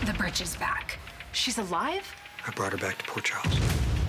The bridge is back. She's alive? I brought her back to Port Charles.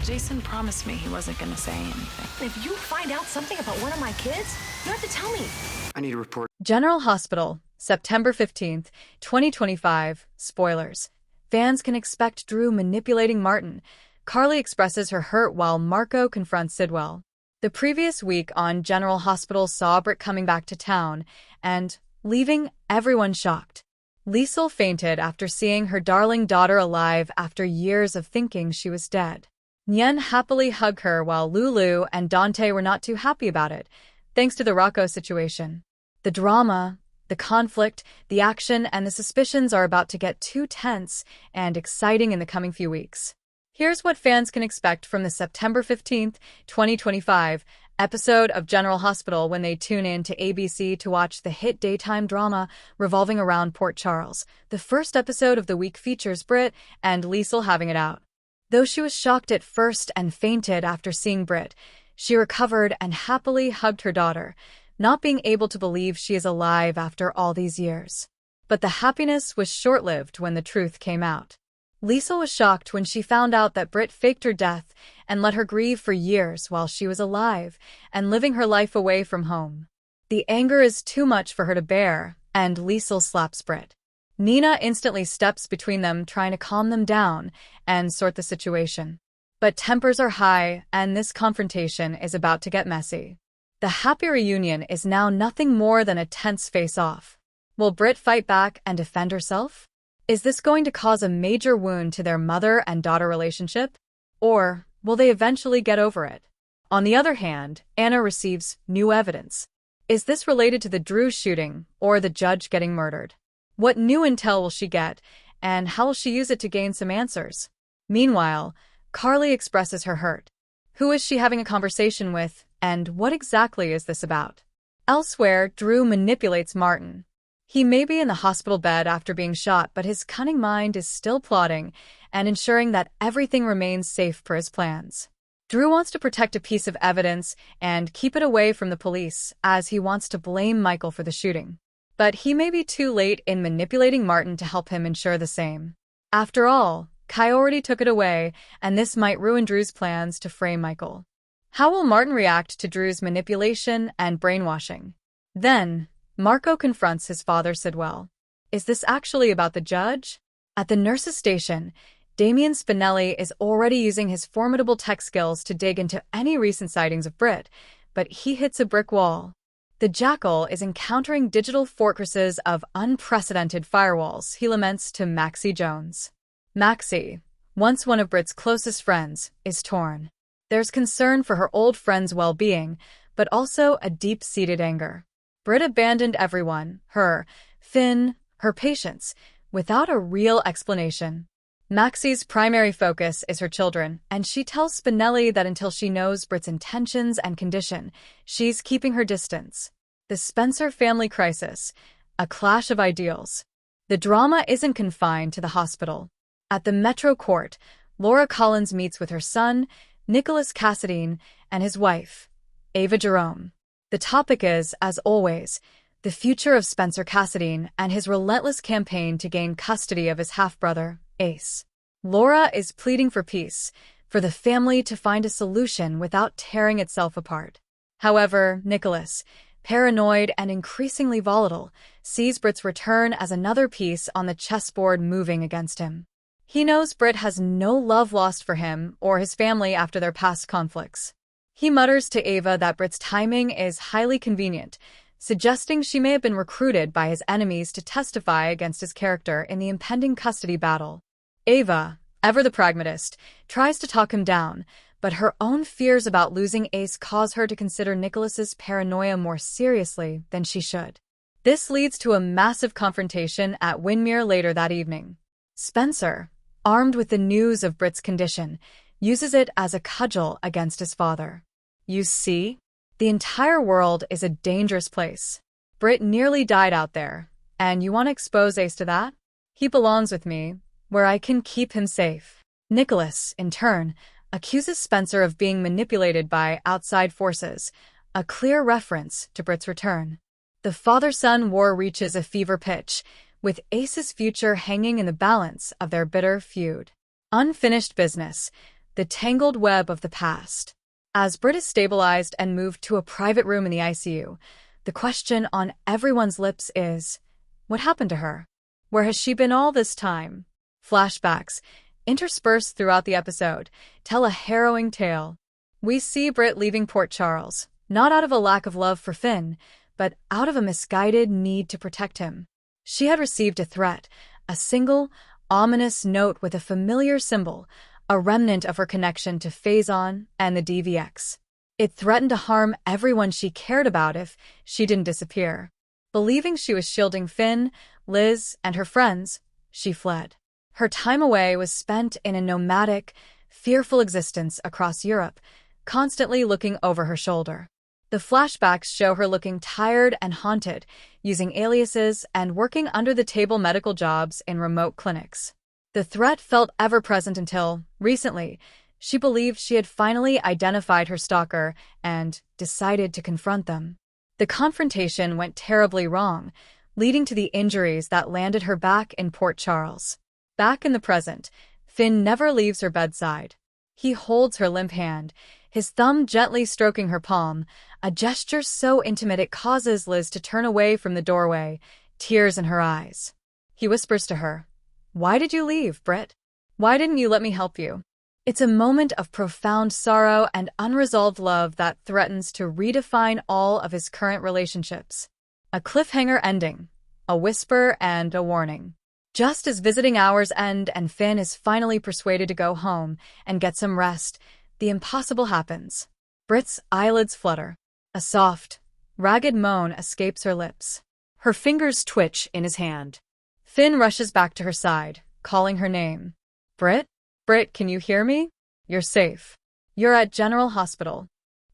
Jason promised me he wasn't gonna say anything. If you find out something about one of my kids, you have to tell me. I need a report. General Hospital, September 15th, 2025. Spoilers. Fans can expect Drew manipulating Martin. Carly expresses her hurt while Marco confronts Sidwell. The previous week on General Hospital saw Britt coming back to town and leaving everyone shocked. Liesl fainted after seeing her darling daughter alive after years of thinking she was dead. Nyen happily hugged her while Lulu and Dante were not too happy about it, thanks to the Rocco situation. The drama, the conflict, the action, and the suspicions are about to get too tense and exciting in the coming few weeks. Here's what fans can expect from the September 15th, 2025 episode of General Hospital when they tune in to ABC to watch the hit daytime drama revolving around Port Charles. The first episode of the week features Britt and Liesl having it out. Though she was shocked at first and fainted after seeing Britt, she recovered and happily hugged her daughter, not being able to believe she is alive after all these years. But the happiness was short-lived when the truth came out. Liesl was shocked when she found out that Britt faked her death and let her grieve for years while she was alive and living her life away from home. The anger is too much for her to bear, and Liesl slaps Britt. Nina instantly steps between them, trying to calm them down and sort the situation. But tempers are high, and this confrontation is about to get messy. The happy reunion is now nothing more than a tense face-off. Will Britt fight back and defend herself? Is this going to cause a major wound to their mother and daughter relationship? Or will they eventually get over it? On the other hand, Anna receives new evidence. Is this related to the Drew shooting or the judge getting murdered? What new intel will she get, and how will she use it to gain some answers? Meanwhile, Carly expresses her hurt. Who is she having a conversation with, and what exactly is this about? Elsewhere, Drew manipulates Martin. He may be in the hospital bed after being shot, but his cunning mind is still plotting and ensuring that everything remains safe per his plans. Drew wants to protect a piece of evidence and keep it away from the police, as he wants to blame Michael for the shooting. But he may be too late in manipulating Martin to help him ensure the same. After all, Kai already took it away, and this might ruin Drew's plans to frame Michael. How will Martin react to Drew's manipulation and brainwashing? Then, Marco confronts his father Sidwell. Is this actually about the judge? At the nurse's station, Damian Spinelli is already using his formidable tech skills to dig into any recent sightings of Britt, but he hits a brick wall. The Jackal is encountering digital fortresses of unprecedented firewalls, he laments to Maxie Jones. Maxie, once one of Britt's closest friends, is torn. There's concern for her old friend's well-being, but also a deep-seated anger. Britt abandoned everyone, her, Finn, her patients, without a real explanation. Maxie's primary focus is her children, and she tells Spinelli that until she knows Britt's intentions and condition, she's keeping her distance. The Spencer family crisis, a clash of ideals. The drama isn't confined to the hospital. At the Metro Court, Laura Collins meets with her son, Nicholas Cassadine, and his wife, Ava Jerome. The topic is, as always, the future of Spencer Cassadine and his relentless campaign to gain custody of his half-brother, Ace. Laura is pleading for peace, for the family to find a solution without tearing itself apart. However, Nicholas, paranoid and increasingly volatile, sees Britt's return as another piece on the chessboard moving against him. He knows Britt has no love lost for him or his family after their past conflicts. He mutters to Ava that Britt's timing is highly convenient, suggesting she may have been recruited by his enemies to testify against his character in the impending custody battle. Ava, ever the pragmatist, tries to talk him down, but her own fears about losing Ace cause her to consider Nicholas's paranoia more seriously than she should. This leads to a massive confrontation at Windmere later that evening. Spencer, armed with the news of Britt's condition, uses it as a cudgel against his father. You see? The entire world is a dangerous place. Britt nearly died out there, and you want to expose Ace to that? He belongs with me, where I can keep him safe. Nicholas, in turn, accuses Spencer of being manipulated by outside forces, a clear reference to Britt's return. The father-son war reaches a fever pitch, with Ace's future hanging in the balance of their bitter feud. Unfinished business, the tangled web of the past. As Britt is stabilized and moved to a private room in the ICU, the question on everyone's lips is, what happened to her? Where has she been all this time? Flashbacks, interspersed throughout the episode, tell a harrowing tale. We see Britt leaving Port Charles, not out of a lack of love for Finn, but out of a misguided need to protect him. She had received a threat, a single, ominous note with a familiar symbol, a remnant of her connection to Faison and the DVX. It threatened to harm everyone she cared about if she didn't disappear. Believing she was shielding Finn, Liz, and her friends, she fled. Her time away was spent in a nomadic, fearful existence across Europe, constantly looking over her shoulder. The flashbacks show her looking tired and haunted, using aliases and working under-the-table medical jobs in remote clinics. The threat felt ever-present until, recently, she believed she had finally identified her stalker and decided to confront them. The confrontation went terribly wrong, leading to the injuries that landed her back in Port Charles. Back in the present, Finn never leaves her bedside. He holds her limp hand, his thumb gently stroking her palm, a gesture so intimate it causes Liz to turn away from the doorway, tears in her eyes. He whispers to her, "Why did you leave, Britt? Why didn't you let me help you?" It's a moment of profound sorrow and unresolved love that threatens to redefine all of his current relationships. A cliffhanger ending, a whisper and a warning. Just as visiting hours end and Finn is finally persuaded to go home and get some rest, the impossible happens. Britt's eyelids flutter. A soft, ragged moan escapes her lips. Her fingers twitch in his hand. Finn rushes back to her side, calling her name. "Britt? Britt, can you hear me? You're safe. You're at General Hospital."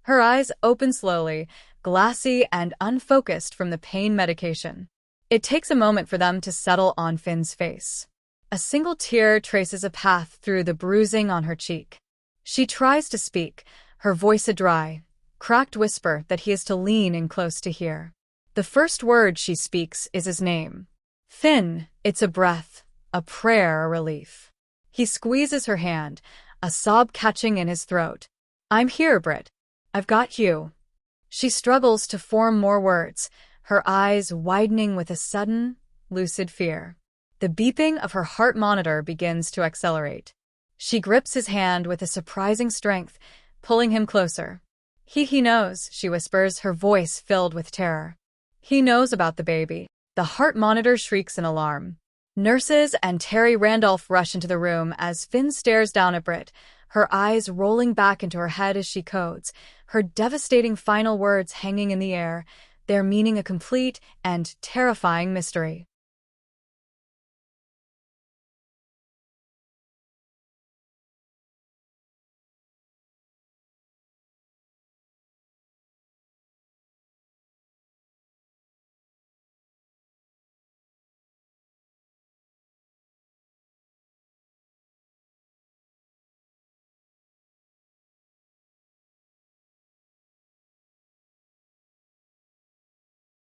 Her eyes open slowly, glassy and unfocused from the pain medication. It takes a moment for them to settle on Finn's face. A single tear traces a path through the bruising on her cheek. She tries to speak, her voice a dry, cracked whisper that he is to lean in close to hear. The first word she speaks is his name. Finn, it's a breath, a prayer, a relief. He squeezes her hand, a sob catching in his throat. "I'm here, Britt. I've got you." She struggles to form more words, her eyes widening with a sudden, lucid fear. The beeping of her heart monitor begins to accelerate. She grips his hand with a surprising strength, pulling him closer. He knows," she whispers, her voice filled with terror. "He knows about the baby." The heart monitor shrieks in alarm. Nurses and Terry Randolph rush into the room as Finn stares down at Britt, her eyes rolling back into her head as she codes, her devastating final words hanging in the air, their meaning a complete and terrifying mystery.